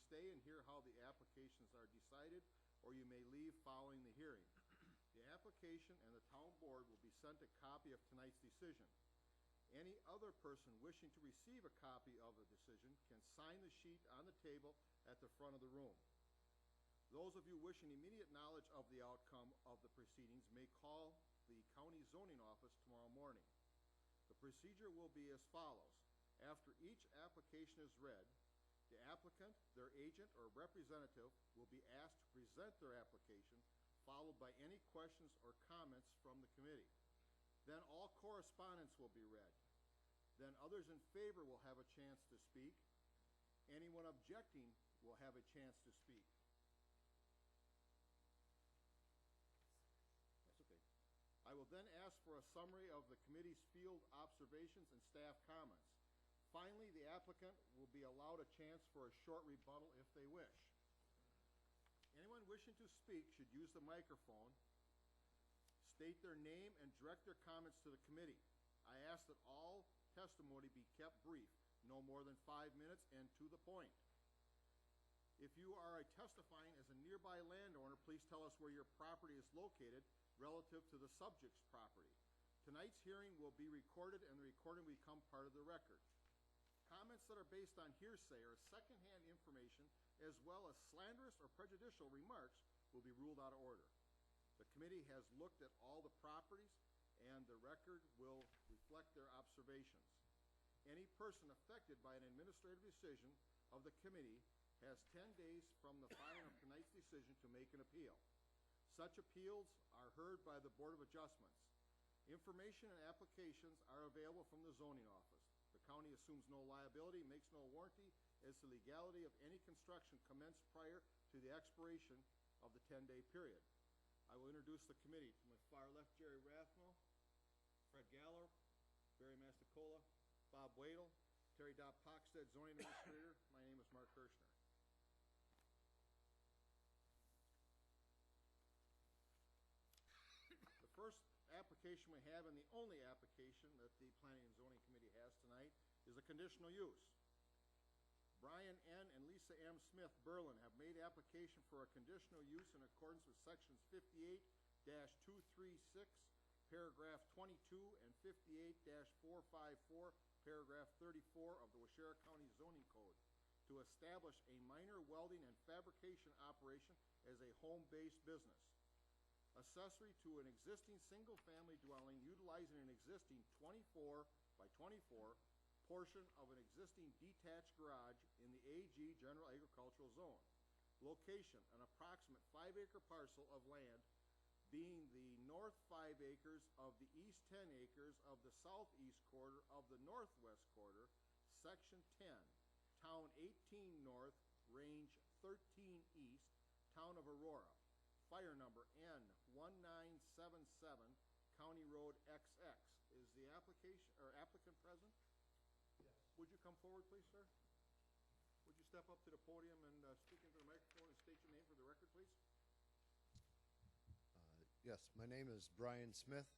stay and hear how the applications are decided, or you may leave following the hearing. The application and the town board will be sent a copy of tonight's decision. Any other person wishing to receive a copy of the decision can sign the sheet on the table at the front of the room. Those of you wishing immediate knowledge of the outcome of the proceedings may call the county zoning office tomorrow morning. The procedure will be as follows. After each application is read, the applicant, their agent, or representative will be asked to present their application, followed by any questions or comments from the committee. Then all correspondence will be read. Then others in favor will have a chance to speak. Anyone objecting will have a chance to speak. That's okay. I will then ask for a summary of the committee's field observations and staff comments. Finally, the applicant will be allowed a chance for a short rebuttal if they wish. Anyone wishing to speak should use the microphone, state their name, and direct their comments to the committee. I ask that all testimony be kept brief, no more than 5 minutes, and to the point. If you are testifying as a nearby landowner, please tell us where your property is located relative to the subject's property. Tonight's hearing will be recorded, and the recording will become part of the record. Comments that are based on hearsay or secondhand information, as well as slanderous or prejudicial remarks, will be ruled out of order. The committee has looked at all the properties, and the record will reflect their observations. Any person affected by an administrative decision of the committee has 10 days from the filing of tonight's decision to make an appeal. Such appeals are heard by the Board of Adjustments. Information and applications are available from the zoning office. The county assumes no liability, makes no warranty as to the legality of any construction commenced prior to the expiration of the 10-day period. I will introduce the committee. To my far left, Jerry Rathmel, Fred Galler, Barry Masticola, Bob Wadle, Terry Dopp-Pockstead, zoning administrator. My name is Mark Kirshner. The first application we have, and the only application that the Planning and Zoning Committee has tonight, is a conditional use. Brian N. and Lisa M. Smith Berlin have made application for a conditional use in accordance with sections 58-236, paragraph 22, and 58-454, paragraph 34 of the Waushara County Zoning Code to establish a minor welding and fabrication operation as a home-based business. Accessory to an existing single-family dwelling utilizing an existing 24 by 24 portion of an existing detached garage in the AG General Agricultural Zone. Location, an approximate 5-acre parcel of land being the north 5 acres of the east 10 acres of the southeast quarter of the northwest quarter, section 10, town 18 north, range 13 east, town of Aurora. Fire number N1977, County Road XX. Is the application or applicant present? Yes. Would you come forward, please, sir? Would you step up to the podium and speak into the microphone and state your name for the record, please? Yes, my name is Brian Smith.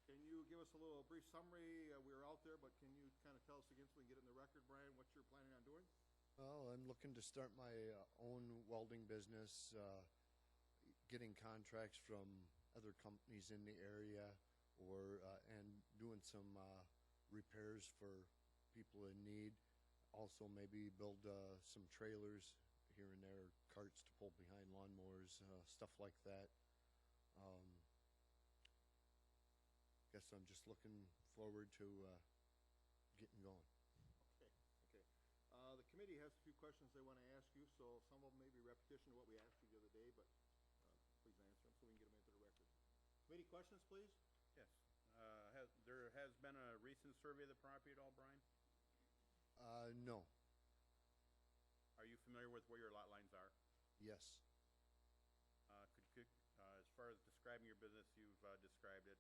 Can you give us a little brief summary? We were out there, but can you kind of tell us again so we can get it in the record, Brian, what you're planning on doing? Well, I'm looking to start my own welding business, getting contracts from other companies in the area, or and doing some repairs for people in need. Also, maybe build some trailers here and there, carts to pull behind lawnmowers, stuff like that. Guess I'm just looking forward to getting going. Okay, okay. The committee has a few questions they want to ask you, so some of them may be repetition of what we asked you the other day, but please answer them so we can get them into the record. Committee questions, please? Yes. There has been a recent survey of the property at all, Brian? No. Are you familiar with where your lot lines are? Yes. As far as describing your business, you've described it.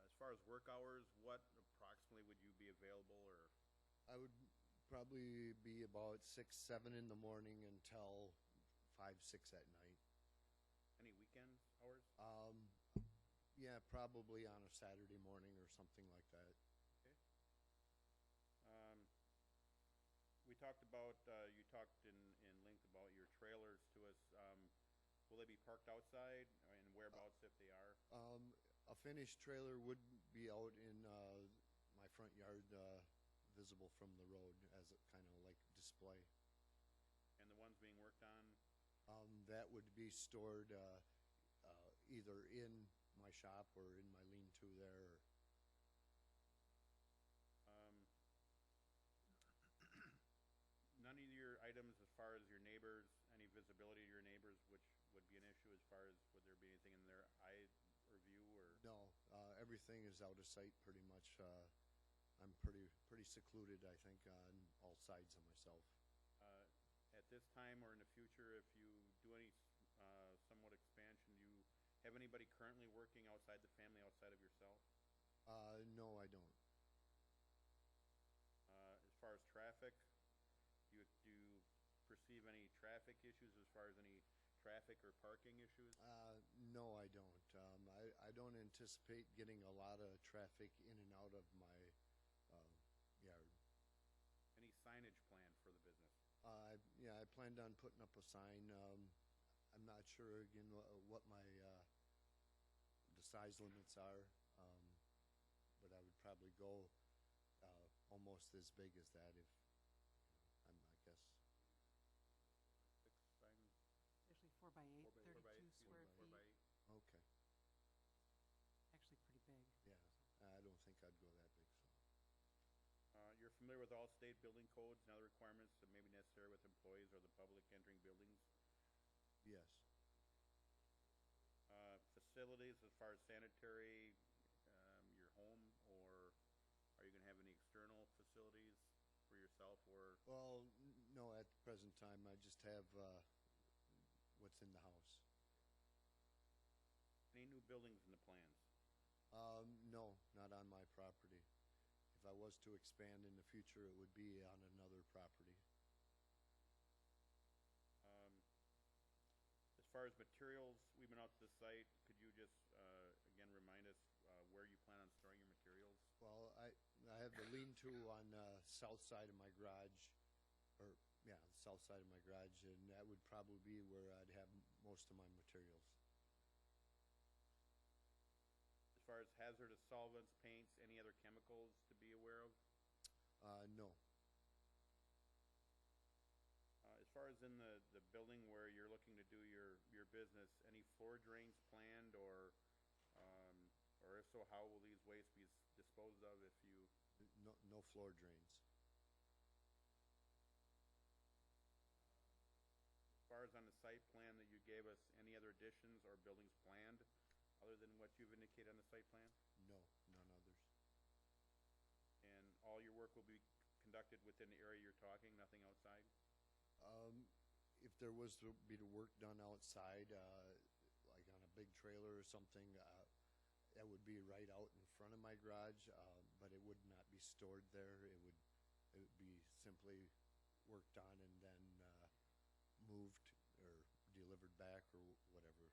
As far as work hours, what approximately would you be available, or? I would probably be about 6, 7 in the morning until 5, 6 at night. Any weekend hours? Yeah, probably on a Saturday morning or something like that. Okay. talked about, you talked in length about your trailers to us. Will they be parked outside, and whereabouts if they are? A finished trailer would be out in my front yard, visible from the road as a kind of like display. And the ones being worked on, That would be stored either in my shop or in my lean-to there. um, none of your items as far as your neighbors, any visibility to your neighbors, which would be an issue as far as would there be anything in their eye or view or? No, everything is out of sight pretty much. I'm pretty secluded, I think, on all sides of myself. At this time or in the future, if you do any somewhat expansion, do you have anybody currently working outside the family, outside of yourself? No, I don't. As far as traffic, do you perceive any traffic issues as far as any traffic or parking issues? No, I don't. I don't anticipate getting a lot of traffic in and out of my yard. Any signage planned for the business? Yeah, I planned on putting up a sign. I'm not sure again what my the size limits are, but I would probably go almost as big as that if I guess. 6 sign, Actually 4x8, 32 square four by feet, 8. Okay, actually pretty big. yeah, I don't think I'd go that big. So You're familiar with all state building codes and other requirements that may be necessary with employees or the public entering buildings? yes, Facilities as far as sanitary, your home, or are you gonna have any external facilities for yourself or? well, no, at the present time I just have what's in the house. Any new buildings in the plans? No, not on my property. If I was to expand in the future, it would be on another property. As far as materials, we've been out to the site, could you just, again, remind us, where you plan on storing your materials? Well, I have the lean-to on the south side of my garage, or, yeah, the south side of my garage, and that would probably be where I'd have most of my materials. As far as hazardous solvents, paints, any other chemicals to be aware of? No. As far as in the building where you're looking to do your business, any floor drains planned or if so, how will these wastes be disposed of if you? No floor drains. As far as on the site plan that you gave us, any other additions or buildings planned other than what you've indicated on the site plan? No, none others. And all your work will be conducted within the area you're talking, nothing outside? If there was to be the work done outside, like on a big trailer or something, that would be right out in front of my garage, but it would not be stored there. It would be simply worked on and then moved or delivered back or whatever.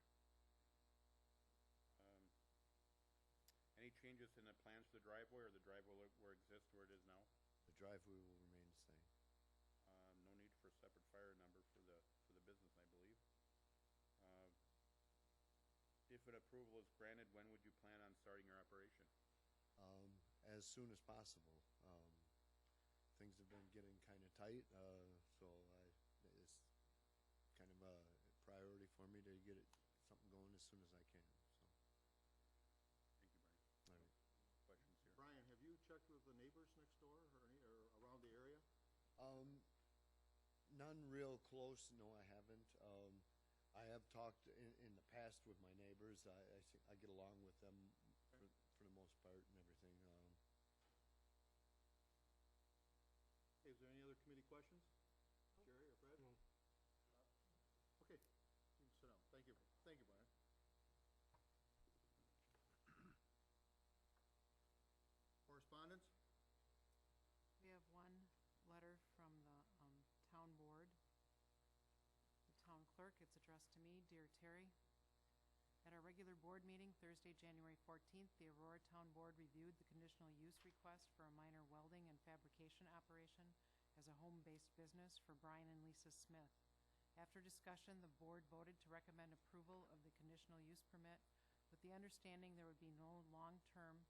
Any changes in the plans for the driveway, or the driveway where it exists where it is now? The driveway will remain the same. No need for a separate fire number for the business, I believe. If an approval is granted, when would you plan on starting your operation? As soon as possible. Things have been getting kind of tight, so it's kind of a priority for me to get something going as soon as I can. Thank you, Brian. So, all right. Questions here? Brian, have you checked with the neighbors next door or around the area? None real close. No, I haven't. I have talked in the past with my neighbors. I get along with them for the most part and everything. Okay, is there any other committee questions? Jerry or Fred? No. Okay, you can sit down. Thank you. Thank you, Brian. Correspondence? We have one letter from the town board. The town clerk, it's addressed to me, Dear Terry. At our regular board meeting Thursday, January 14th, the Aurora Town Board reviewed the conditional use request for a minor welding and fabrication operation as a home-based business for Brian and Lisa Smith. After discussion, the board voted to recommend approval of the conditional use permit with the understanding there would be no long-term,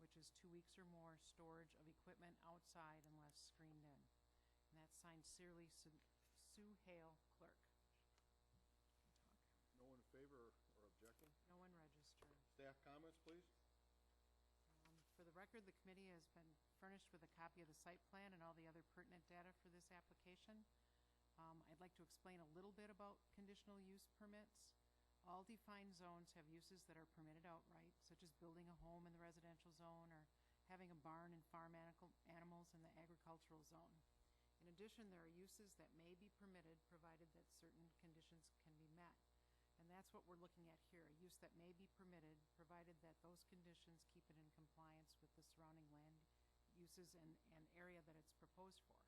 which is 2 weeks or more, storage of equipment outside unless screened in. And that's signed sincerely, Sue Hale, clerk. No one in favor or objecting? No one registered. Staff comments, please? For the record, the committee has been furnished with a copy of the site plan and all the other pertinent data for this application. I'd like to explain a little bit about conditional use permits. All defined zones have uses that are permitted outright, such as building a home in the residential zone or having a barn and farm animals in the agricultural zone. In addition, there are uses that may be permitted provided that certain conditions can be met. And that's what we're looking at here, a use that may be permitted provided that those conditions keep it in compliance with the surrounding land uses and area that it's proposed for.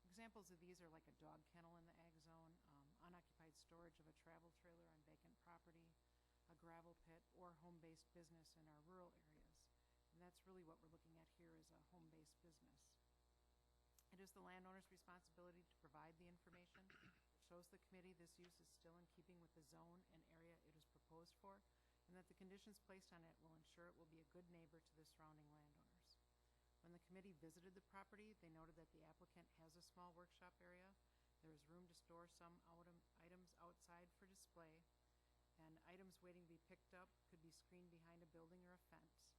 Examples of these are like a dog kennel in the ag zone, unoccupied storage of a travel trailer on vacant property, a gravel pit, or home-based business in our rural areas. And that's really what we're looking at here is a home-based business. It is the landowner's responsibility to provide the information that shows the committee this use is still in keeping with the zone and area it is proposed for, and that the conditions placed on it will ensure it will be a good neighbor to the surrounding landowners. When the committee visited the property, they noted that the applicant has a small workshop area. There is room to store some items outside for display, and items waiting to be picked up could be screened behind a building or a fence.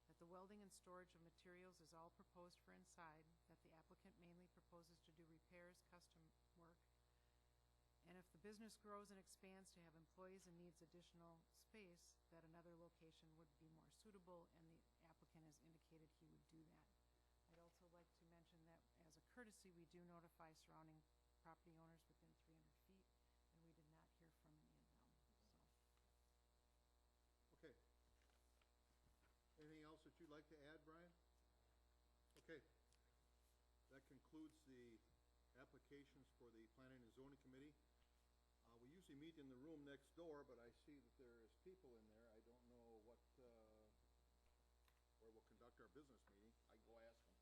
That the welding and storage of materials is all proposed for inside, that the applicant mainly proposes to do repairs, custom work, and if the business grows and expands to have employees and needs additional space, that another location would be more suitable, and the applicant has indicated he would do that. I'd also like to mention that as a courtesy, we do notify surrounding property owners within 300 feet, and we did not hear from any of them, so. Okay. Anything else that you'd like to add, Brian? Okay. That concludes the applications for the Planning and Zoning Committee. We usually meet in the room next door, but I see that there is people in there. I don't know what, where we'll conduct our business meeting. I can go ask them.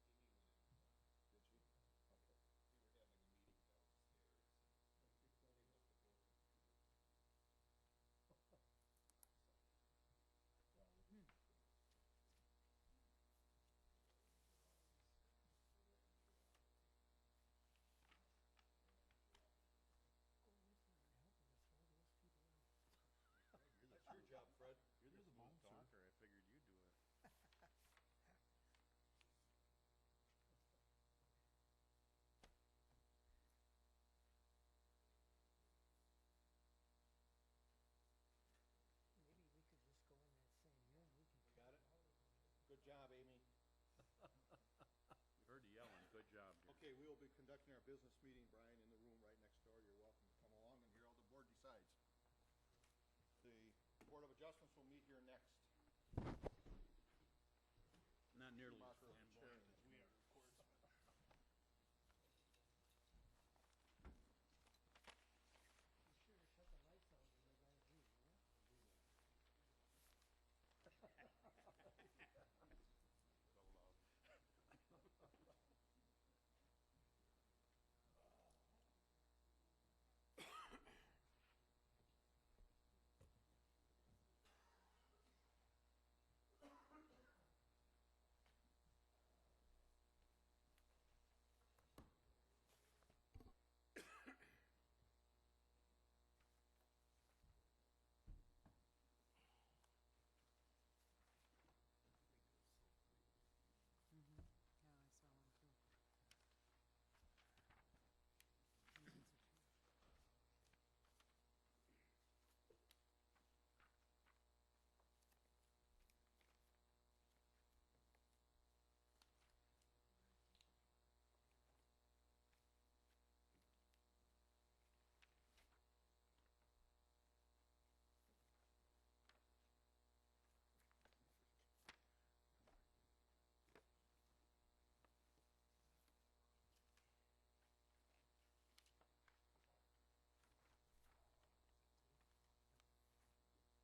Did she? Okay. That's your job, Fred. You're the smooth talker, I figured you'd do it. Maybe we could just go in that same room, we can. Got it? Good job, Amy. We heard you yelling, good job, dear. Okay, we will be conducting our business meeting, Brian, in the room right next door. You're welcome to come along and hear all the board decides. The Board of Adjustments will meet here next. Not nearly as Marker of the chair. flamboyant as we are, of course. Be sure to shut the lights out when they're gonna leave, huh? So loud. Yeah, I saw one too.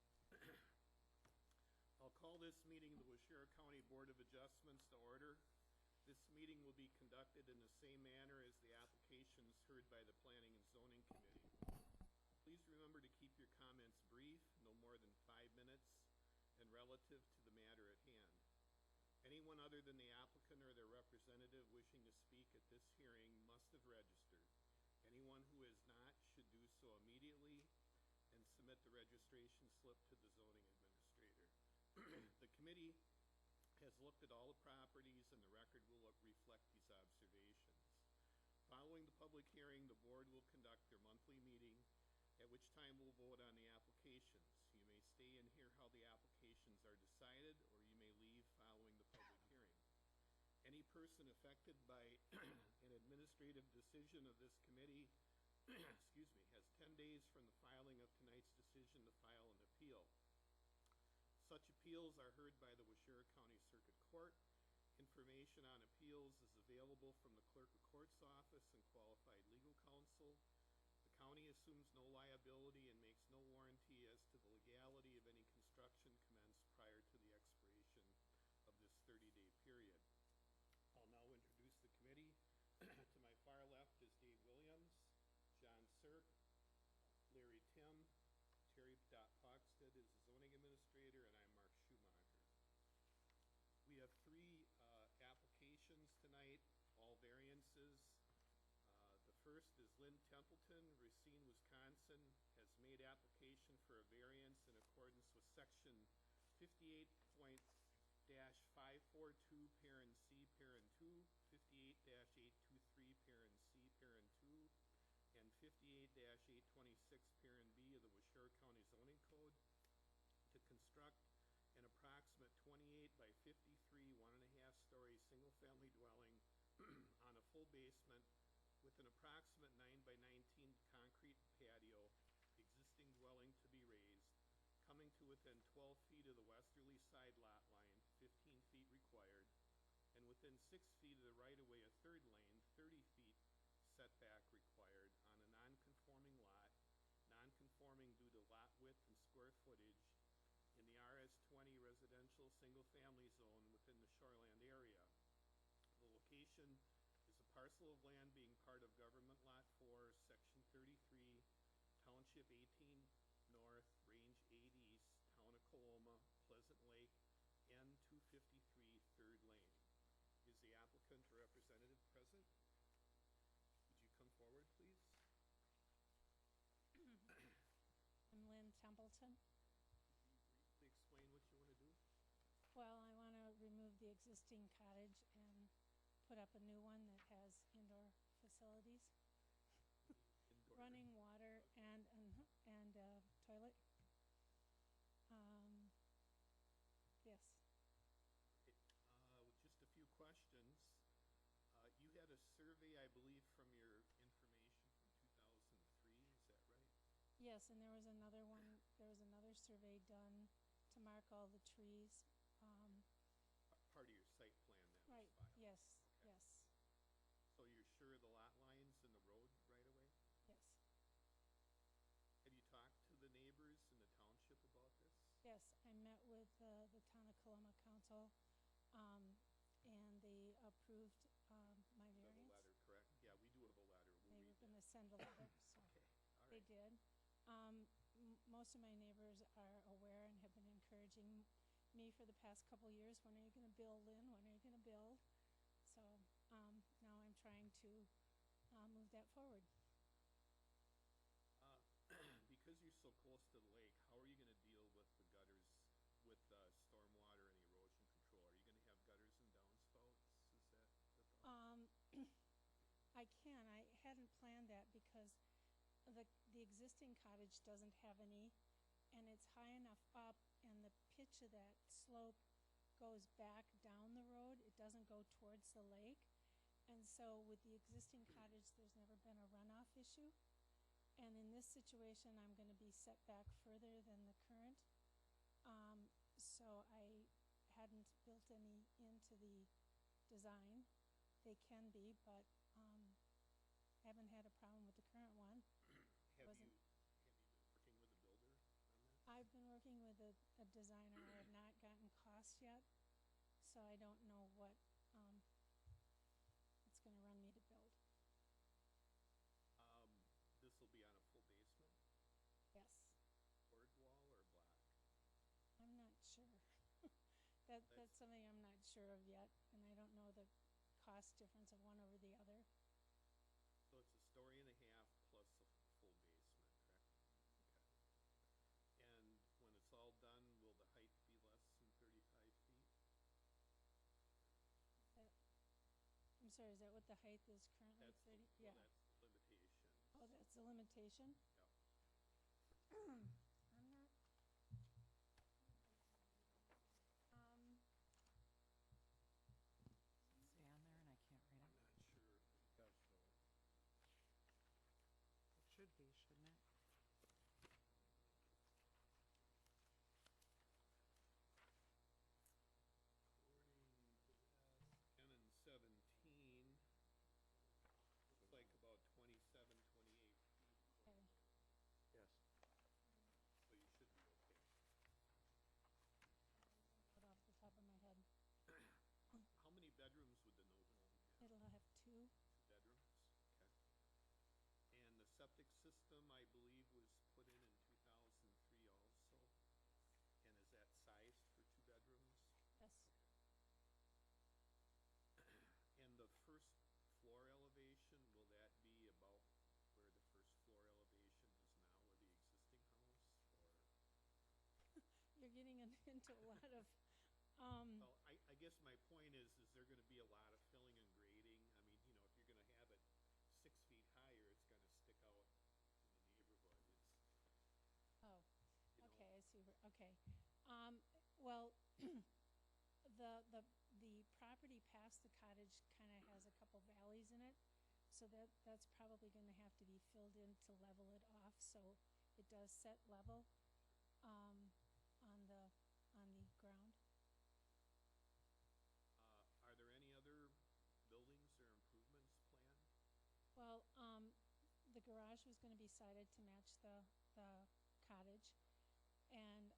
And these are two. I'll call this meeting of the Washira County Board of Adjustments to order. This meeting meeting will be conducted in the same manner as the applications heard by the Planning and Zoning Committee. Please remember to keep your comments brief, no more than 5 minutes, and relative to the matter at hand. Anyone other than the applicant or their representative wishing to speak at this hearing must have registered. Anyone who has not should do so immediately and submit the registration slip to the zoning administrator. The committee has looked at all the properties, and the record will reflect these observations. Following the public hearing, the board will conduct their monthly meeting, at which time we'll vote on the applications. You may stay and hear how the applications are decided, or you may leave following the public hearing. Any person affected by an administrative decision of this committee has 10 days from the filing of tonight's decision to file an appeal. Such appeals are heard by the Waushara County Circuit Court. Information on appeals is available from the Clerk of Court's office and qualified legal counsel. The county assumes no liability and makes no warranty as to the legality of any construction commenced prior to the expiration of this 30-day period. I'll now introduce the committee. To my far left is Dave Williams, John Sirk, Larry Tim, Terry Pogstead is the zoning administrator, and I'm Mark Schumacher. We have 3 applications tonight, all variances. The first is Lynn Templeton, Racine, Wisconsin, has made application for a variance in accordance with section 58.542, parent C, parent 2, 58-823, parent C, parent 2, and 58-826, parent B of the Waushara County Zoning Code to construct an approximate 28 by 53, 1.5-story single-family dwelling on a full basement with an approximate 9 by 19 concrete patio, existing dwelling to be raised, coming to within 12 feet of the westerly side lot line, 15 feet required, and within 6 feet of the right-of-way of third lane, 30 feet setback required on a non-conforming lot, non-conforming due to lot width and square footage in the RS-20 residential single-family zone within the shoreland area. The location is a parcel of land being part of Government Lot 4, Section 33, Township 18 North, Range 8 East, Town of Coloma, Pleasant Lake, N253, 3rd Lane. Is the applicant or representative present? Would you come forward, please? I'm Lynn Templeton. Briefly explain what you want to do. Well, I want to remove the existing cottage and put up a new one that has indoor facilities, Indoor. running water and toilet. Yes. With just a few questions. You had a survey, I believe, from your information from 2003, is that right? Yes, and there was another one. There was another survey done to mark all the trees. Part of your site plan that Right. was filed? Yes. Okay. Yes. So you're sure of the lot lines and the road right away? Yes. Have you talked to the neighbors in the township about this? Yes. I met with the Town of Coloma Council, and they approved my You have a variance. letter, correct? Yeah, we do have a letter. We'll They read were going to that. send a letter, so Okay, all they right. did. Most of my neighbors are aware and have been encouraging me for the past couple years. When are you going to build, Lynn? When are you going to build? So now I'm trying to move that forward. Because you're so close to the lake, how are you going to deal with the gutters, with stormwater and erosion control? Are you going to have gutters and downspouts? Is that the thought? I can. I hadn't planned that because the existing cottage doesn't have any, and it's high enough up, and the pitch of that slope goes back down the road. It doesn't go towards the lake. And so with the existing cottage, there's never been a runoff issue. And in this situation, I'm going to be set back further than the current. So I hadn't built any into the design. They can be, but I haven't had a problem with the current one. Have you wasn't- been working with a builder on that? I've been working with a designer. I have not gotten costs yet, so I don't know what something I'm not sure of yet, and I don't know the cost difference of one over the other. So it's a story and a half plus a full basement, correct? Okay. And when it's all done, will the height be less than 35 feet? I'm sorry, is that what the height is currently, That's the, 30? well, Yeah. that's the limitation. Oh, that's the limitation? Yep. I'm not. Say on there and I can't read it. I'm not sure. It should be, shouldn't it? According to this, 10 and 17, looks like about 27, 28 feet. Okay. Yes. So you should be okay. Right off the top of my head. How many bedrooms would the new home have? It'll have 2. 2 bedrooms? Okay. And the septic system, I believe, was put in 2003 also? And is that sized for 2 bedrooms? Yes. And the first floor elevation, will that be about where the first floor elevation is now of the existing house, or? You're getting into a lot of, Well, I guess my point is there gonna be a lot of filling and grading? I mean, you know, if you're gonna have it 6 feet higher, it's gonna stick out in the neighborhood. It's, oh, you know. okay, I see, okay. Well, the property past the cottage kinda has a couple valleys in it, so that's probably gonna have to be filled in to level it off, so it does set level, on the ground. Are there any other buildings or improvements planned? Well, the garage was gonna be sided to match the cottage, and,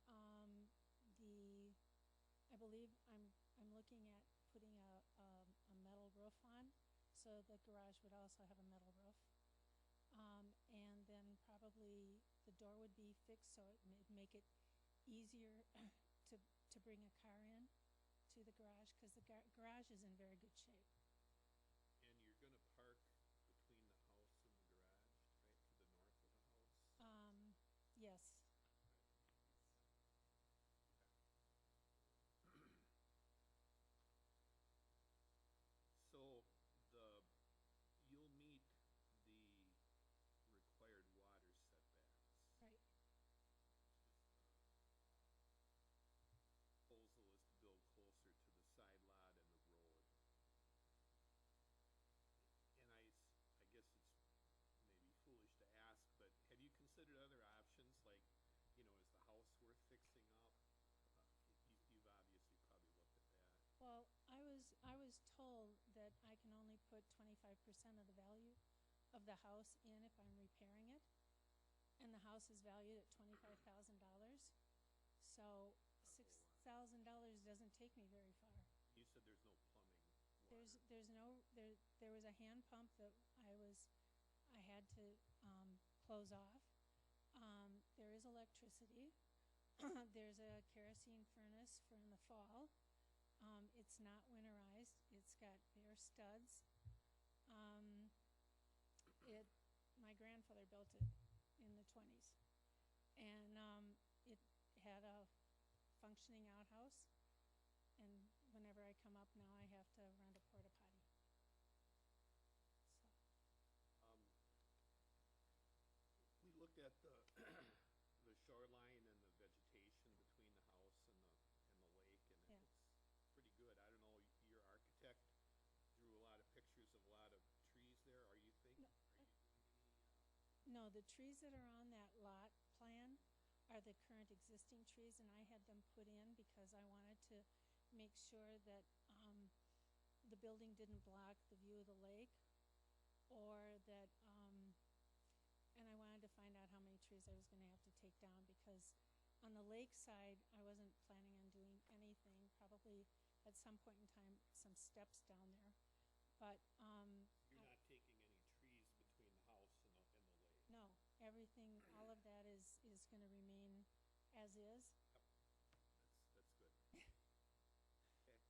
I believe I'm looking at putting a metal roof on, so the garage would also have a metal roof. And then probably the door would be fixed, so it'd make it easier to bring a car in to the garage, cause the garage is in very good shape. And you're gonna park between the house and the garage, right to the north of the house? Yes. So you'll meet the required water setbacks. Right. Proposal is to build closer to the side lot and the road. And I guess it's maybe foolish to ask, but have you considered other options, like, you know, is the house worth fixing up? You've obviously probably looked at that. Well, I was told that I can only put 25% of the value of the house in if I'm repairing it, and the house is valued at $25,000. So $6,000 doesn't take me very far. You said there's no plumbing, water. There was a hand pump that I had to close off. There is electricity. There's a kerosene furnace for in the fall. It's not winterized. It's got bare studs. My grandfather built it in the 20s, and it had a functioning outhouse. And whenever I come up now, I have to rent a porta potty. So, We looked at the the shoreline and the vegetation between the house and the lake, and Yeah. it's pretty good. I don't know, your architect drew a lot of pictures of a lot of trees there. Are you doing any? no, the trees that are on that lot plan are the current existing trees, and I had them put in because I wanted to make sure that the building didn't block the view of the lake, or that, and I wanted to find out how many trees I was gonna have to take down, because on the lake side, I wasn't planning on doing anything, probably at some point in time, some steps down there, but, You're not taking any trees between the house and the lake? no, everything, all of that is gonna remain as is. Yep. That's good. Okay.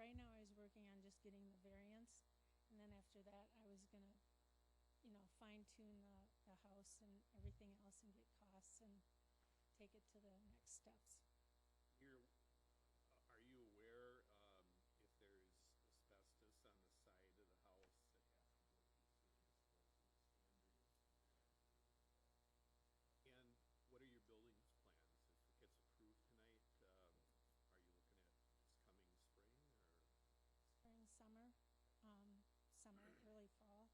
right now I was working on just getting the variance, and then after that, I was gonna, fine tune the house and everything else and get costs and take it to the next steps. Are you aware, if there's asbestos on the side of the house that has to go through standards? And what are your buildings plans? If it gets approved tonight, are you looking at this coming spring or? Spring, summer, early fall.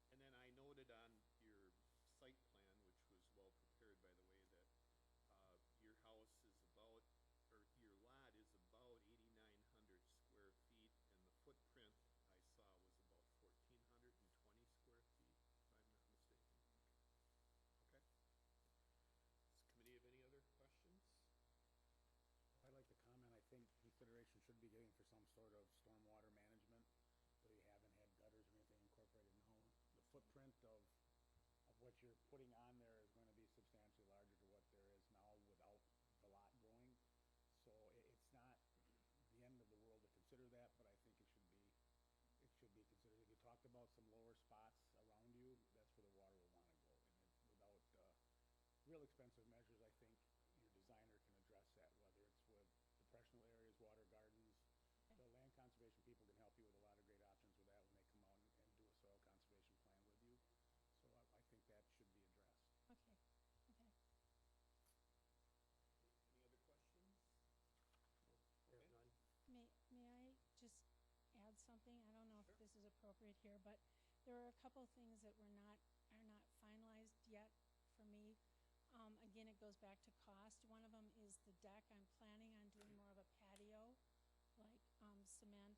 And then I noted on your site plan, which was well prepared, by the way, that your house is about, or your lot is about 8,900 square feet, and the footprint I saw was about 1,420 square feet, if I'm not mistaken. Okay. Does the committee have any other questions? I'd like to comment, I think consideration should be given for some sort of stormwater management, so you haven't had gutters or anything incorporated now. The footprint of what you're putting on there is going to be substantially larger to what there is now without the lot going. So it's not the end of the world to consider that, but I think it should be considered. If you talked about some lower spots around you, that's where the water will want to go. And without real expensive measures, I think your designer can address that, whether it's with depressional areas, water gardens. The land conservation people can help you with a lot of great options with that when they come out and do a soil conservation plan with you. So I think that should be addressed. Okay, okay. Any other questions? There's Okay. none. May I just add something? I don't know if this is appropriate here, but there are a couple things that are not finalized yet for me. Again, it goes back to cost. One of them is the deck. I'm planning on doing more of a patio, like cement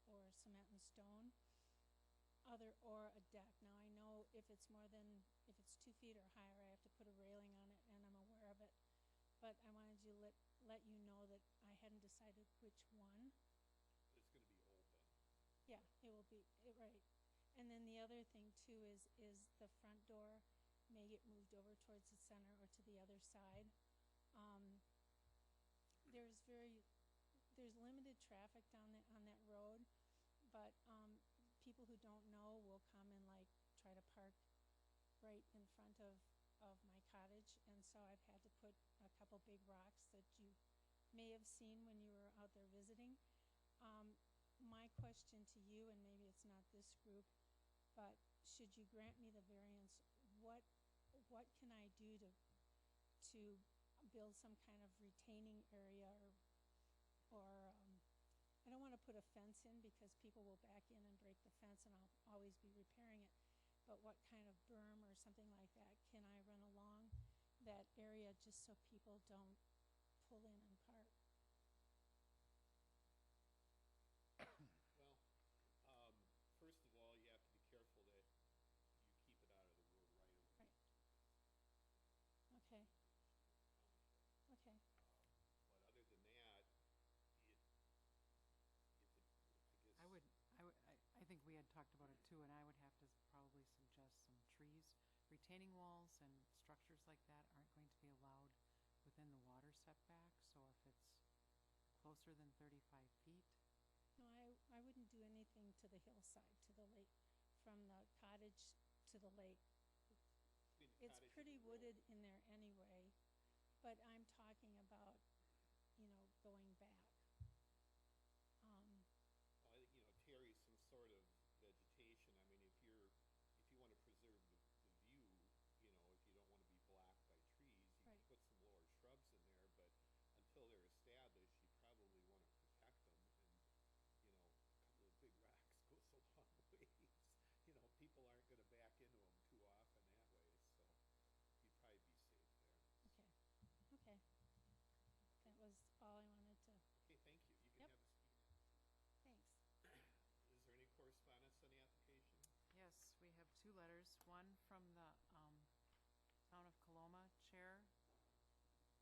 or cement and stone, or a deck. Now I know if it's 2 feet or higher, I have to put a railing on it, and I'm aware of it. But I wanted to let you know that I hadn't decided which one. It's going to be open. Yeah, it will be, right. And then the other thing too is the front door may get moved over towards the center or to the other side. There's limited traffic on that road, but people who don't know will come and try to park right in front of my cottage, and so I've had to put a couple big rocks that you may have seen when you were out there visiting. My question to you, and maybe it's not this group, but should you grant me the variance, what can I do to build some kind of retaining area or I don't want to put a fence in because people will back in and break the fence and I'll always be repairing it. But what kind of berm or something like that can I run along that area just so people don't pull in and park? Well, first of all, you have to be careful that you keep it out of the road right away. Right. Okay, okay. But other than that, I think we had talked about it too, and I would have to probably suggest some trees. Retaining walls and structures like that aren't going to be allowed within the water setback, so if it's closer than 35 feet. No, I wouldn't do anything to the hillside, to the lake, from the cottage to the lake. between the It's cottage and pretty the road. wooded in there anyway, but I'm talking about, going back. I think, Terry, some sort of vegetation, I mean, if you want to preserve the view, if you don't want to be blocked by trees, you can Right. put some lower shrubs in there, but until they're established, you probably want to protect them, and, a couple of big rocks goes a long ways. People aren't going to back into them too often that way, so you'd probably be safe there. Okay, okay. That was all I wanted to, Okay, thank you. You can Yep. have a seat. thanks. Is there any correspondence on the application? Yes, we have 2 letters, one from the Town of Coloma Chair.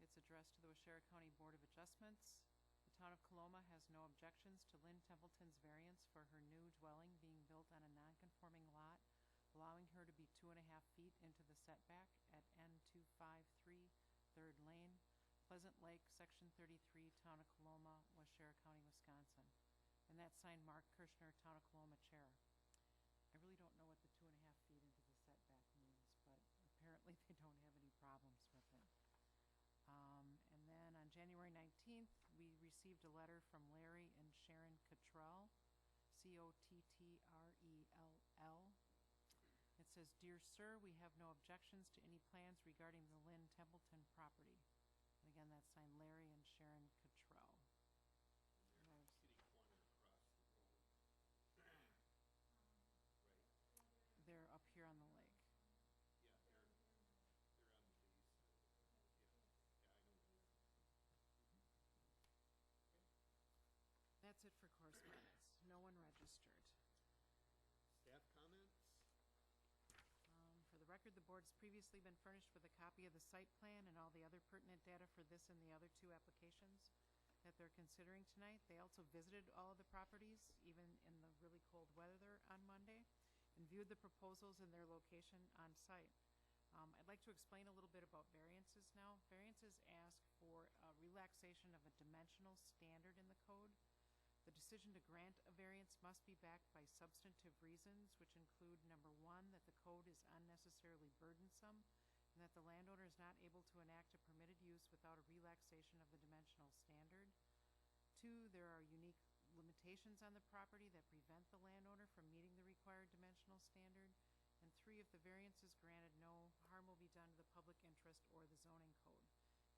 It's addressed to the Waushara County Board of Adjustments. The Town of Coloma has no objections to Lynn Templeton's variance for her new dwelling being built on a non-conforming lot, allowing her to be 2.5 feet into the setback at N253 3rd Lane, Pleasant Lake, Section 33, Town of Coloma, Washera County, Wisconsin. And that's signed Mark Kirschner, Town of Coloma Chair. I really don't know what the 2.5 feet into the setback means, but apparently they don't have any problems with it. And then on January 19th, we received a letter from Larry and Sharon Cottrell, Cottrell. It says, "Dear Sir, we have no objections to any plans regarding the Lynn Templeton property." And again, that's signed Larry and Sharon Cottrell. And I was- They're up here on the lake. That's it for correspondence. No one registered. Staff comments? For the record, the board's previously been furnished with a copy of the site plan and all the other pertinent data for this and the other two applications that they're considering tonight. They also visited all of the properties, even in the really cold weather on Monday, and viewed the proposals and their location on site. I'd like to explain a little bit about variances now. Variances ask for a relaxation of a dimensional standard in the code. The decision to grant a variance must be backed by substantive reasons, which include, number one, that the code is unnecessarily burdensome, and that the landowner is not able to enact a permitted use without a relaxation of the dimensional standard. Two, there are unique limitations on the property that prevent the landowner from meeting the required dimensional standard. And three, if the variance is granted, no harm will be done to the public interest or the zoning code.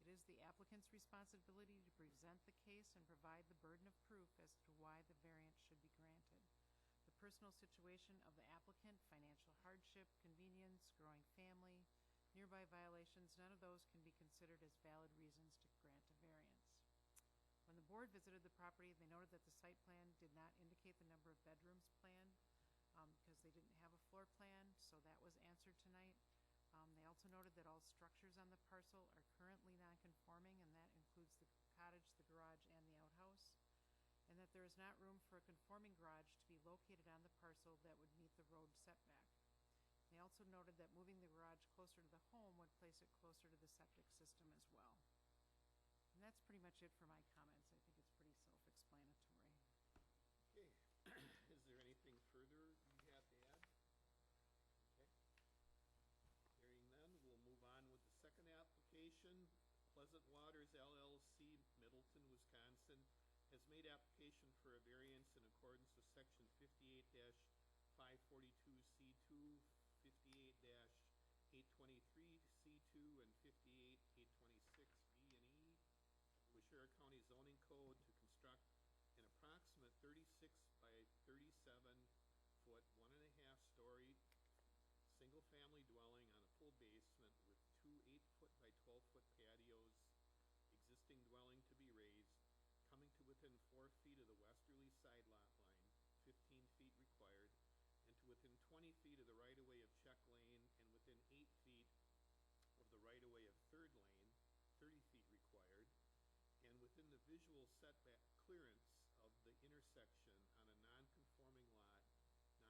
It is the applicant's responsibility to present the case and provide the burden of proof as to why the variance should be granted. The personal situation of the applicant, financial hardship, convenience, growing family, nearby violations, none of those can be considered as valid reasons to grant a variance. When the board visited the property, they noted that the site plan did not indicate the number of bedrooms planned because they didn't have a floor plan, so that was answered tonight. They also noted that all structures on the parcel are currently non-conforming, and that includes the cottage, the garage, and the outhouse, and that there is not room for a conforming garage to be located on the parcel that would meet the road setback. They also noted that moving the garage closer to the home would place it closer to the septic system as well. And that's pretty much it for my comments. I think it's pretty self-explanatory. Okay. Is there anything further you have to add? Okay. Hearing none, we'll move on with the second application. Pleasant Waters LLC, Middleton, Wisconsin, has made application for a variance in accordance with section 58-542C2, 58-823C2, and 58-826B and E, Washera County zoning code to construct an approximate 36 by 37 foot, 1.5-story, single-family dwelling on a full basement with two 8-foot by 12-foot patios, existing dwelling to be raised, coming to within 4 feet of the westerly side lot line, 15 feet required, and to within 20 feet of the right-of-way of Check Lane, and within 8 feet of the right-of-way of Third Lane, 30 feet required, and within the visual setback clearance of the intersection on a non-conforming lot,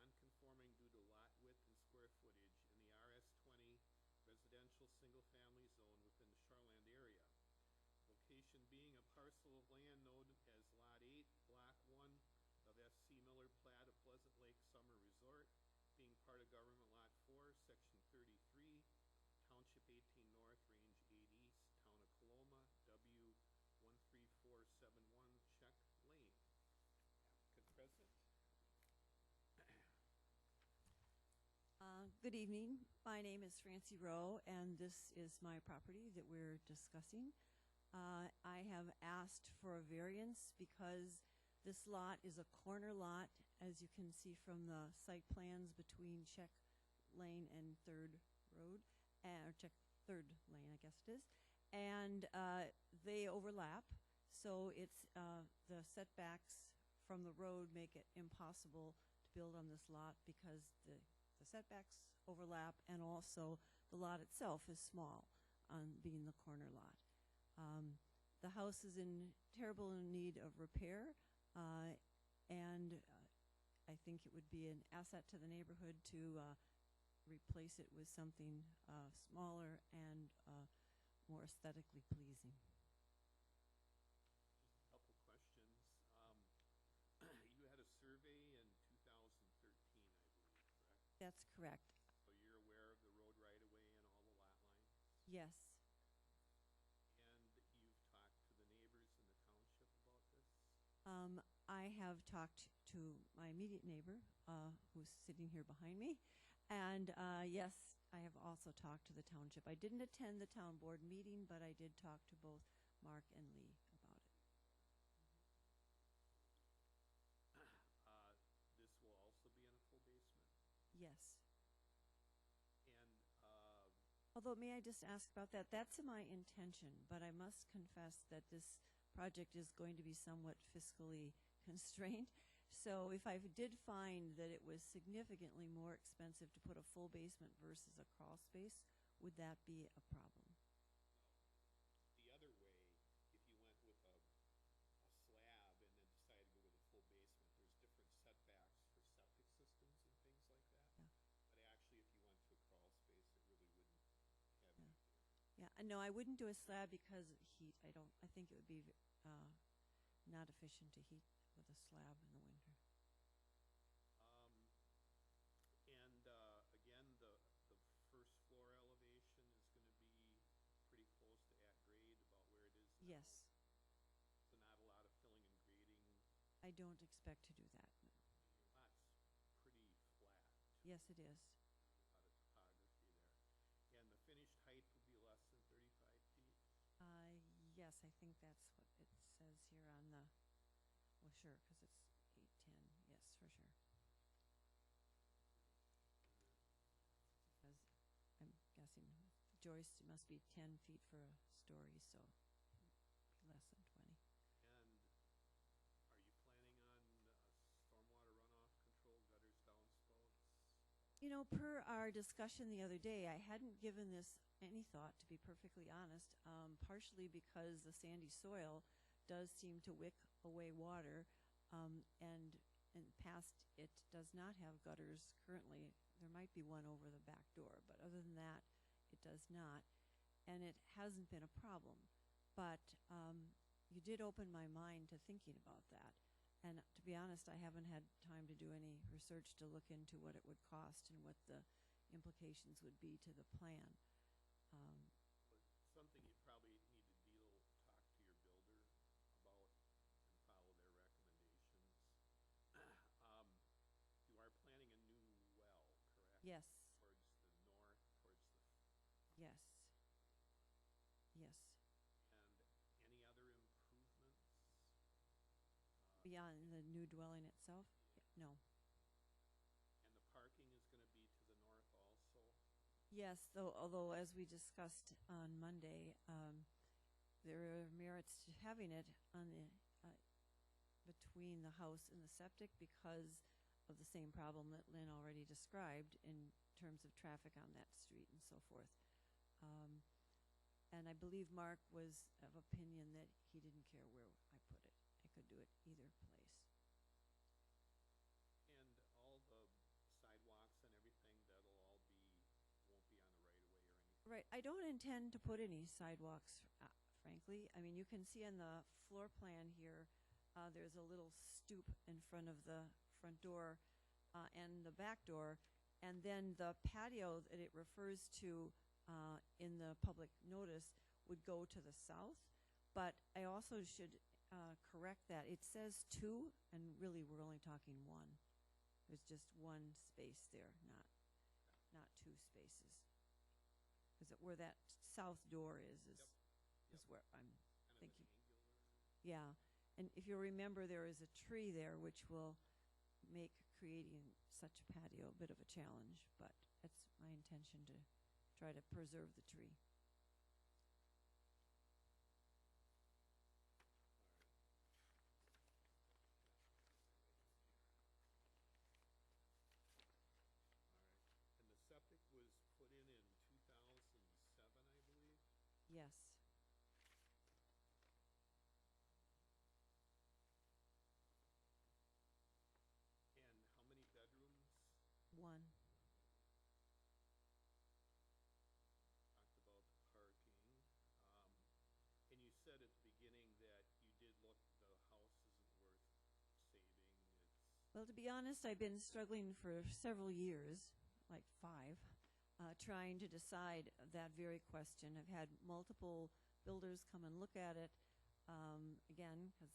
non-conforming due to lot width and square footage in the RS20 residential single-family zone within the Shoreland area. Location being a parcel of land known as Lot 8, Block 1 of F.C. Miller Plat of Pleasant Lake Summer Resort, being part of Government Lot 4, Section 33, Township 18 North, Range 8 East, Town of Coloma, W 13471, Check Lane. Applicant present. Good evening. My name is Francie Rowe, and this is my property that we're discussing. I have asked for a variance because this lot is a corner lot, as you can see from the site plans between Check Lane and Third Road, or Check Third Lane, I guess it is. And they overlap, so it's the setbacks from the road make it impossible to build on this lot because the setbacks overlap, and also the lot itself is small on being the corner lot. The house is in terrible need of repair, and I think it would be an asset to the neighborhood to replace it with something smaller and more aesthetically pleasing. That's correct. So you're aware of the road right-of-way and all the lot lines? Yes. And you've talked to the neighbors in the township about this? I have talked to my immediate neighbor, who's sitting here behind me, and yes, I have also talked to the township. I didn't attend the town board meeting, but I did talk to both Mark and Lee about it. This will also be in a full basement? Yes. And, Although, may I just ask about that? That's my intention, but I must confess that this project is going to be somewhat fiscally constrained. So if I did find that it was significantly more expensive to put a full basement versus a crawl space, would that be a problem? the other way, if you went with a slab and then decided to go with a full basement, there's different setbacks for septic systems and things like that. Yeah. But actually, if you went to a crawl space, it really wouldn't have Yeah. any. Yeah, no, I wouldn't do a slab because of heat. I think it would be not efficient to heat with a slab in the winter. And again, the first floor elevation is going to be pretty close to at grade, about where it is now. Yes, So not a lot of filling and grading. I don't expect to do that. No. Your lot's pretty flat. Yes, it is. A lot of topography there. And the finished height will be less than 35 feet. Yes, I think that's what it says here on the, well, sure, because it's 810. Yes, for sure. Because I'm guessing joist must be 10 feet for a story, so less than 20. And are you planning on stormwater runoff control, gutters, downspouts? You know, per our discussion the other day, I hadn't given this any thought, to be perfectly honest, partially because the sandy soil does seem to wick away water, and in the past it does not have gutters currently. There might be one over the back door, but other than that, it does not, and it hasn't been a problem. But you did open my mind to thinking about that. And to be honest, I haven't had time to do any research to look into what it would cost and what the implications would be to the plan. But something you probably need to talk to your builder about and follow their recommendations. You are planning a new well, correct? Yes, Towards the north, towards the, yes, yes. and any other improvements? Beyond the new dwelling itself? No. And the parking is gonna be to the north also? Yes, though, although as we discussed on Monday, there are merits to having it on the, between the house and the septic because of the same problem that Lynn already described in terms of traffic on that street and so forth. And I believe Mark was of opinion that he didn't care where I put it. I could do it either place. And all the sidewalks and everything, that'll all be, won't be on the right of way or anything? Right, I don't intend to put any sidewalks, frankly. I mean, you can see on the floor plan here, there's a little stoop in front of the front door and the back door, and then the patio that it refers to in the public notice would go to the south. But I also should correct that. It says 2, and really we're only talking 1. There's just 1 space there, not 2 spaces. Because where that south door is where I'm Kind of thinking. an angular? Yeah, and if you remember, there is a tree there which will make creating such a patio a bit of a challenge, but it's my intention to try to preserve the tree. And the septic was put in 2007, I believe? Yes, And how many bedrooms? 1. Talked about the parking. And you said at the beginning that you did look, the house isn't worth saving. It's, Well, to be honest, I've been struggling for several years, like 5, trying to decide that very question. I've had multiple builders come and look at it, again, because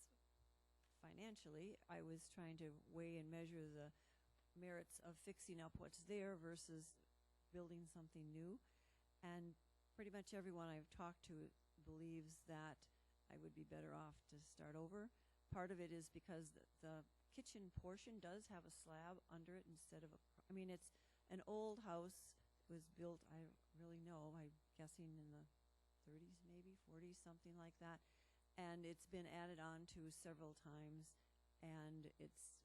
financially, I was trying to weigh and measure the merits of fixing up what's there versus building something new. And pretty much everyone I've talked to believes that I would be better off to start over. Part of it is because the kitchen portion does have a slab under it instead of I mean, it's an old house. It was built, I don't really know, I'm guessing in the 30s maybe, 40s, something like that. And it's been added on to several times, and it's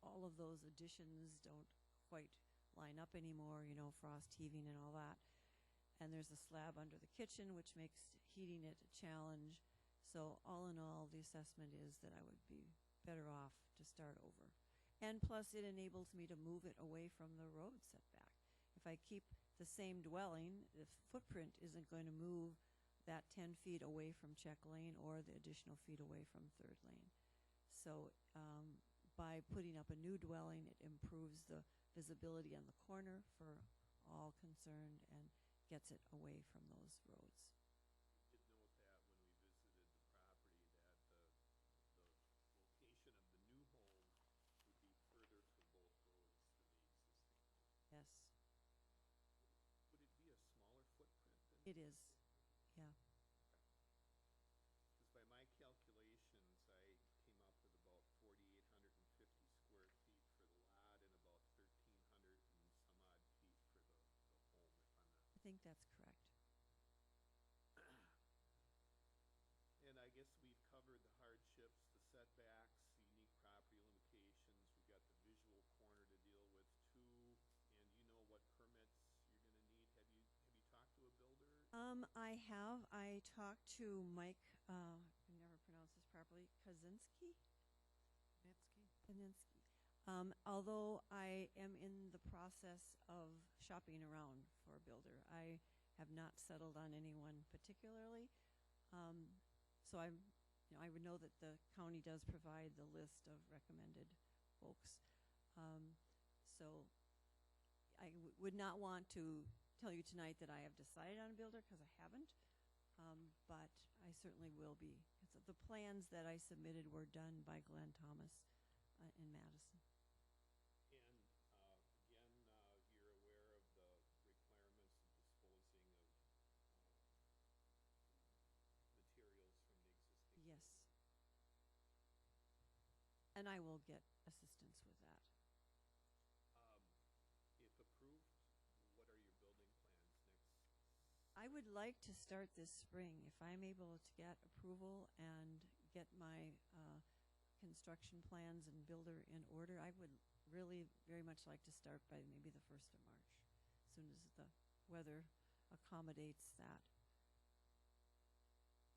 all of those additions don't quite line up anymore, you know, frost heaving and all that. And there's a slab under the kitchen, which makes heating it a challenge. So all in all, the assessment is that I would be better off to start over. And plus, it enables me to move it away from the road setback. If I keep the same dwelling, the footprint isn't going to move that 10 feet away from Check Lane or the additional feet away from Third Lane. So by putting up a new dwelling, it improves the visibility on the corner for all concerned and gets it away from those roads. Did note that when we visited the property that the location of the new home would be further from both roads than the existing home. Yes, Would it be a smaller footprint than? it is. Yeah. Because by my calculations, I came up with about 4,850 square feet for the lot and about 1,300 and some odd feet for the home, if I'm not. I think that's correct. And I guess we've covered the hardships, the setbacks, the unique property limitations. We've got the visual corner to deal with too. And you know what permits you're going to need. Have you talked to a builder? I have. I talked to Mike, I can never pronounce this properly, Kaczynski? Kaczynski. Although I am in the process of shopping around for a builder, I have not settled on anyone particularly. So I would know that the county does provide the list of recommended folks. So I would not want to tell you tonight that I have decided on a builder because I haven't, but I certainly will be. The plans that I submitted were done by Glenn Thomas in Madison. And again, you're aware of the requirements of disposing of materials from the existing. Yes. And I will get assistance with that. If approved, what are your building plans next? I would like to start this spring. If I'm able to get approval and get my construction plans and builder in order, I would really very much like to start by maybe the 1st of March, as soon as the weather accommodates that.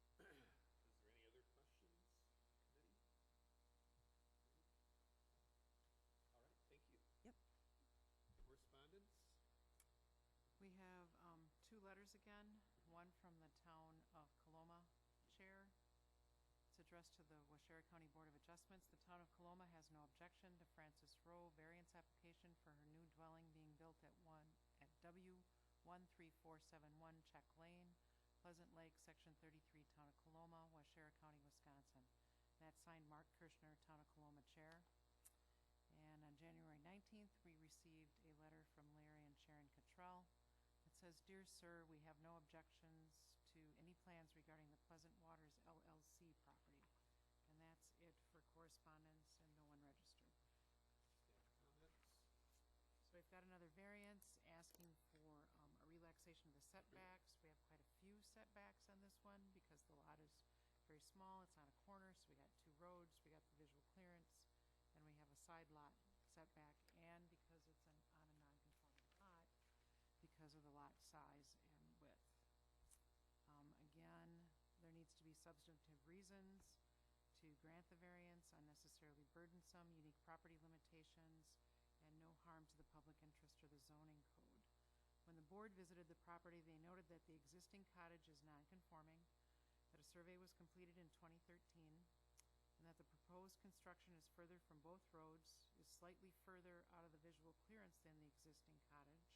Is there any other questions, committee? All right, thank you. Yep. Correspondence? We have 2 letters again, one from the Town of Coloma Chair. It's addressed to the Waushara County Board of Adjustments. The Town of Coloma has no objection to Frances Rowe variance application for her new dwelling being built at W13471 Check Lane, Pleasant Lake, Section 33, Town of Coloma, Waushara County, Wisconsin. And that's signed Mark Kirschner, Town of Coloma Chair. And on January 19th, we received a letter from Larry and Sharon Cottrell. It says, "Dear Sir, we have no objections to any plans regarding the Pleasant Waters LLC property." And that's it for correspondence, and no one registered. Staff comments? So we've got another variance asking for a relaxation of the setbacks. We have quite a few setbacks on this one because the lot is very small. It's on a corner, so we got 2 roads. We got the visual clearance. And we have a side lot setback, and because it's on a non-conforming lot, because of the lot size and width. Again, there needs to be substantive reasons to grant the variance, unnecessarily burdensome, unique property limitations, and no harm to the public interest or the zoning code. When the board visited the property, they noted that the existing cottage is non-conforming, that a survey was completed in 2013, and that the proposed construction is further from both roads, is slightly further out of the visual clearance than the existing cottage,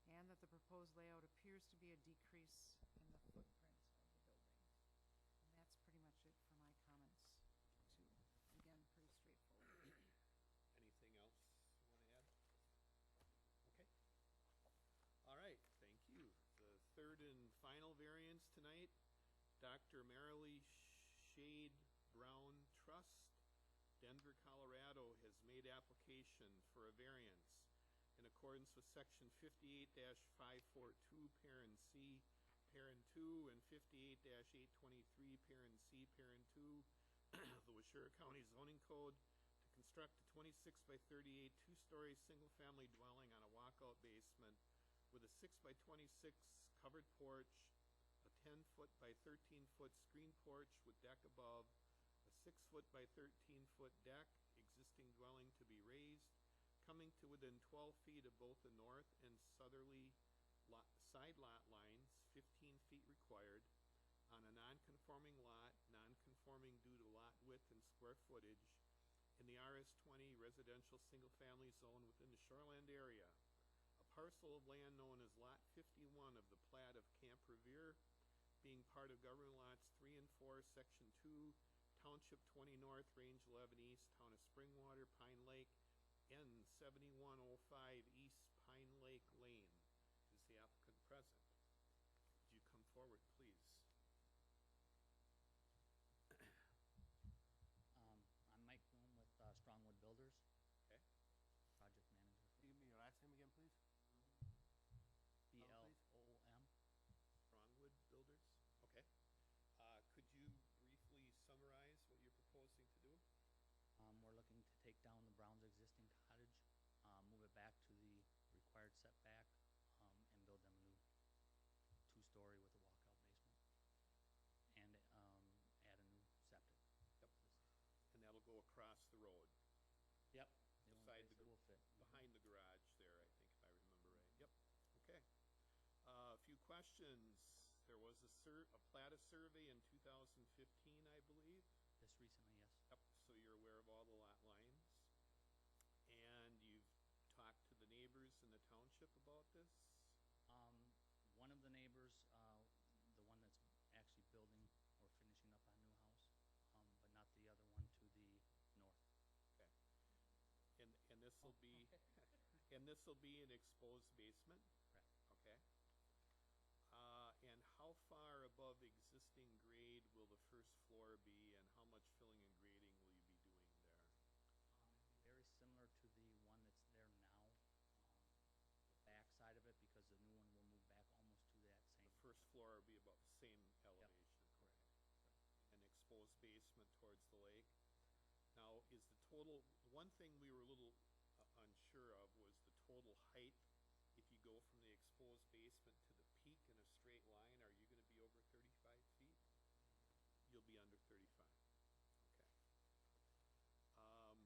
and that the proposed layout appears to be a decrease in the footprint of the building. And that's pretty much it for my comments, too. Again, pretty straightforward. Anything else you want to add? Okay. All right, thank you. The third and final variance tonight, Dr. Marilee Shade Brown Trust, Denver, Colorado, has made application for a variance in accordance with section 58-542, parent C, parent 2, and 58-823, parent C, parent 2, the Washura County zoning code to construct a 26 by 38 two-story single-family dwelling on a walkout basement with a 6 by 26 covered porch, a 10-foot by 13-foot screen porch with deck above, a 6-foot by 13-foot deck, existing dwelling to be raised, coming to within 12 feet of both the north and southerly side lot lines, 15 feet required, on a non-conforming lot, non-conforming due to lot width and square footage, in the RS-20 residential single-family zone within the shoreland area. A parcel of land known as Lot 51 of the plat of Camp Revere, being part of government lots 3 and 4, Section 2, Township 20 North, Range 11 East, Town of Springwater, Pine Lake, N 7105 East Pine Lake Lane. Is the applicant present? Would you come forward, please? I'm Mike Bloom with Strongwood Builders, Okay. project manager. Can you give me your last name again, please? BLOOM. Strongwood Builders? Okay. Could you briefly summarize what you're proposing to do? We're looking to take down the Brown's existing cottage, move it back to the required setback, and build them a new two-story with a walkout basement, and add a new septic. Yep. And that'll go across the road, Yep. The only beside place the, it will fit. behind the garage there, I think, if I remember right. Yep. Okay. A few questions. There was a Plata survey in 2015, I believe. Just recently, yes. Yep, so you're aware of all the lot lines. And you've talked to the neighbors in the township about this? One of the neighbors, the one that's actually building or finishing up on a new house, but not the other one to the north. Okay. And this will be, and this will be an exposed basement? Correct. Okay. And how far above existing grade will the first floor be, and how much filling and grading will you be doing there? Very similar to the one that's there now. The back side of it, because the new one will move back almost to that same. The first floor will be about the same elevation? Correct. An exposed basement towards the lake. Now, is the total, one thing we were a little unsure of was the total height. If you go from the exposed basement to the peak in a straight line, are you gonna be over 35 feet? You'll be under 35. Okay.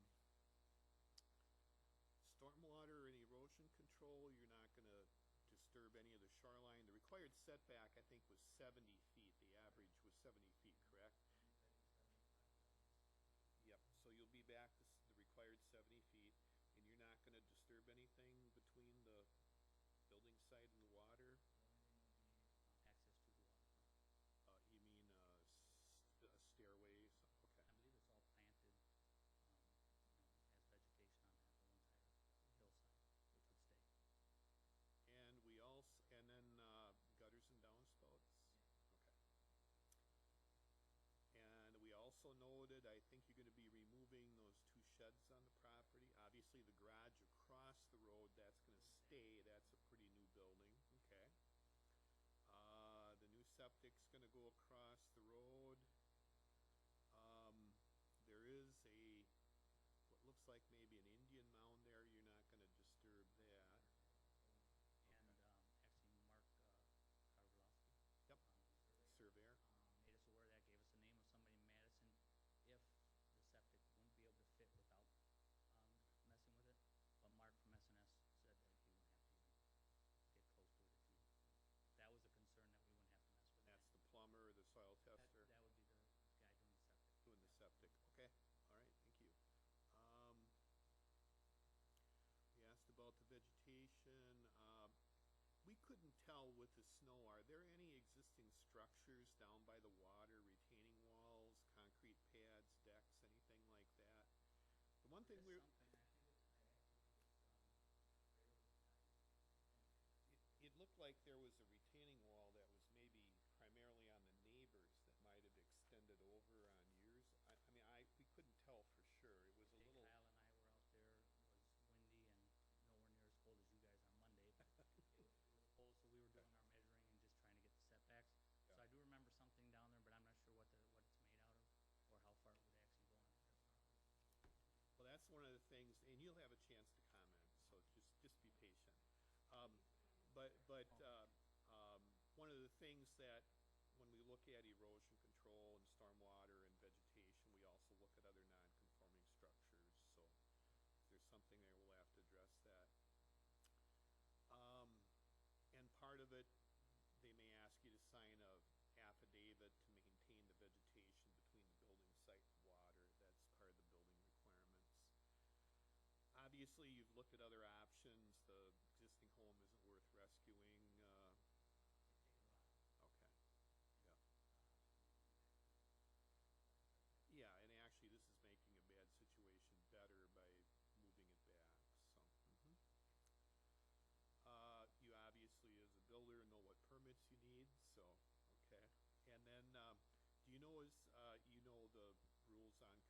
Stormwater and erosion control, you're not gonna disturb any of the shoreline. The required setback, I think, was 70 feet. The average was 70 feet, correct? Yep, so you'll be back to the required 70 feet, and you're not gonna disturb anything between the building site and the water? Access to the waterfront. You mean, stairways? Okay. I believe it's all planted, as vegetation on that whole entire hillside, which would stay. And we also, and then, gutters and downspouts? Okay. And we also noted, I think you're gonna be removing those 2 sheds on the property. Obviously, the garage across the road, that's gonna stay. That's a pretty new building. Okay. The new septic's gonna go across the road. There is what looks like maybe an Indian mound there. You're not gonna disturb that. And, actually, Mark, Karbolowski. Yep. Surveyor. Made us aware of that, gave us the name of somebody in Madison, if the septic wouldn't be able to fit without, messing with it. But Mark from SNS said that he wouldn't have to even get close to it if that was a concern, that we wouldn't have to mess with it. That's the plumber, the soil with the snow, are there any existing structures down by the water, retaining walls, concrete pads, decks, anything like that? The one thing we're, it looked like there was a retaining wall that was maybe primarily on the neighbors that might have extended over on yours. We couldn't tell for sure. It was a little. Kyle and I were out there, it was windy and nowhere near as cold as you guys on Monday, but it was cold, so we were doing our measuring and just trying to get the setbacks. So Yeah. I do remember something down there, but I'm not sure what it's made out of, or how far it would actually go into their property. Well, that's one of the things, and you'll have a chance to comment, so just be patient. One of the things that, when we look at erosion control and stormwater and vegetation, we also look at other non-conforming structures, so if there's something there, we'll have to address that. And part of it, they may ask you to sign a affidavit to maintain the vegetation between the building site and water. That's part of the building requirements. Obviously, you've looked at other options. The existing home isn't worth rescuing. Okay, yeah. Yeah, and actually, this is making a bad situation better by moving it back, so. You obviously, as a builder, know what permits you need, so, okay. And then, do you know you know the rules on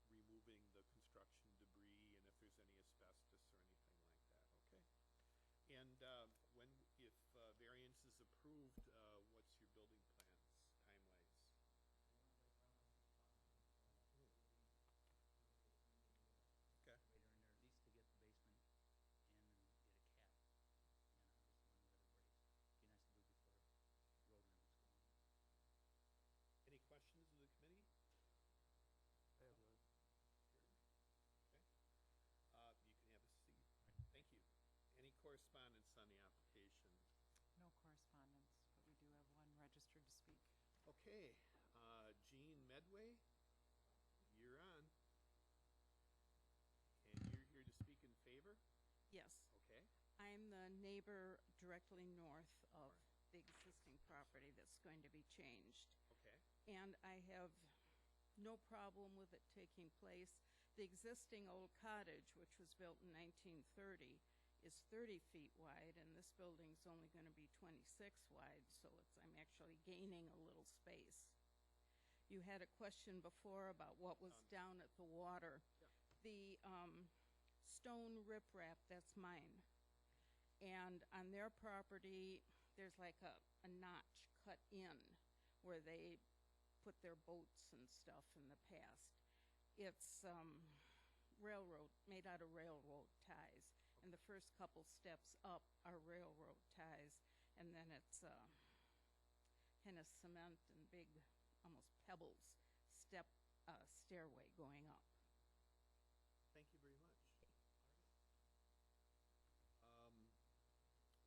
removing the construction debris and if there's any asbestos or anything like that, okay? And if variance is approved, what's your building plans, time-wise? Okay. Right in there, at least to get the basement in and get a cap, and obviously one weather breaks. Be nice to do before road limits go on. Any questions of the committee? I have none. Okay. You can have a seat. Thank you. Any correspondence on the application? No correspondence, but we do have one registered to speak. Okay, Jean Medway, you're on. And you're here to speak in favor? Yes, Okay. I'm the neighbor directly north of the existing property that's going to be changed. Okay. And I have no problem with it taking place. The existing old cottage, which was built in 1930, is 30 feet wide, and this building's only going to be 26 wide, so I'm actually gaining a little space. You had a question before about what was down at the water. Yeah. The stone riprap, that's mine. And on their property, there's like a notch cut in where they put their boats and stuff in the past. It's made out of railroad ties. And the first couple steps up are railroad ties. And then it's kind of cement and big, almost pebbles, stairway going up. Thank you very much.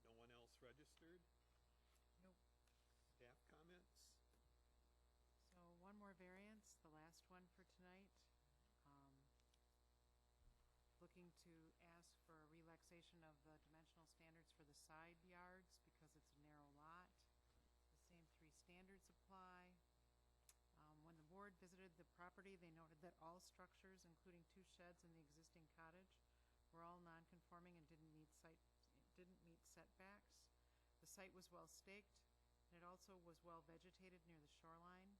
No one else registered? Nope. Staff comments? So one more variance, the last one for tonight. Looking to ask for a relaxation of the dimensional standards for the side yards because it's a narrow lot. The same three standards apply. When the board visited the property, they noted that all structures, including 2 sheds in the existing cottage, were all non-conforming and didn't meet setbacks. The site was well staked, and it also was well vegetated near the shoreline.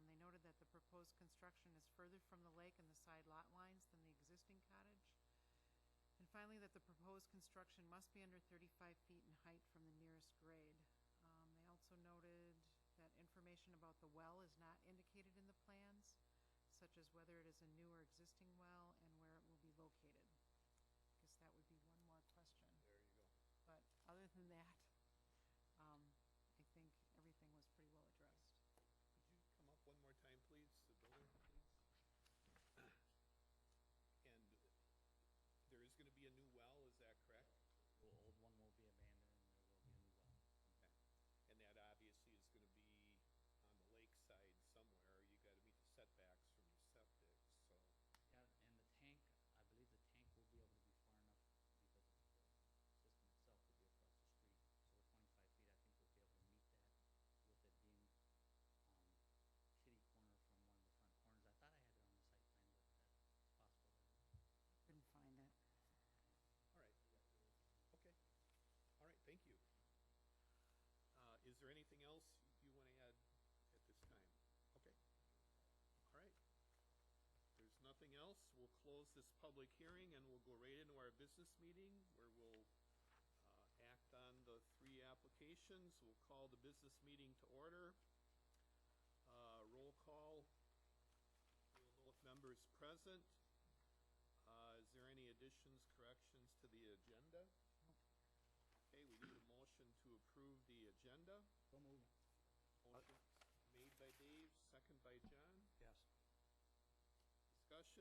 They noted that the proposed construction is further from the lake and the side lot lines than the existing cottage. And finally, that the proposed construction must be under 35 feet in height from the nearest grade. They also noted that information about the well is not indicated in the plans, such as whether it is a new or existing well and where it will be located. I guess that would be one more question. There you go. But other than that, I think everything was pretty well addressed. Could you come up one more time, please, the building, please? And there is gonna be a new well, is that correct? The old one will be abandoned and there will be a new well. Okay. And that obviously is gonna be on the lakeside somewhere. You gotta meet the setbacks from the septic, so. Yeah, and the tank, I believe the tank will be able to be far enough because of the system itself to be across the street. close this public hearing, and we'll go right into our business meeting, where we'll act on the 3 applications. We'll call the business meeting to order. Roll call. We'll know if members present. Is there any additions, corrections to the agenda? Okay, we need a motion to approve the agenda. So moved.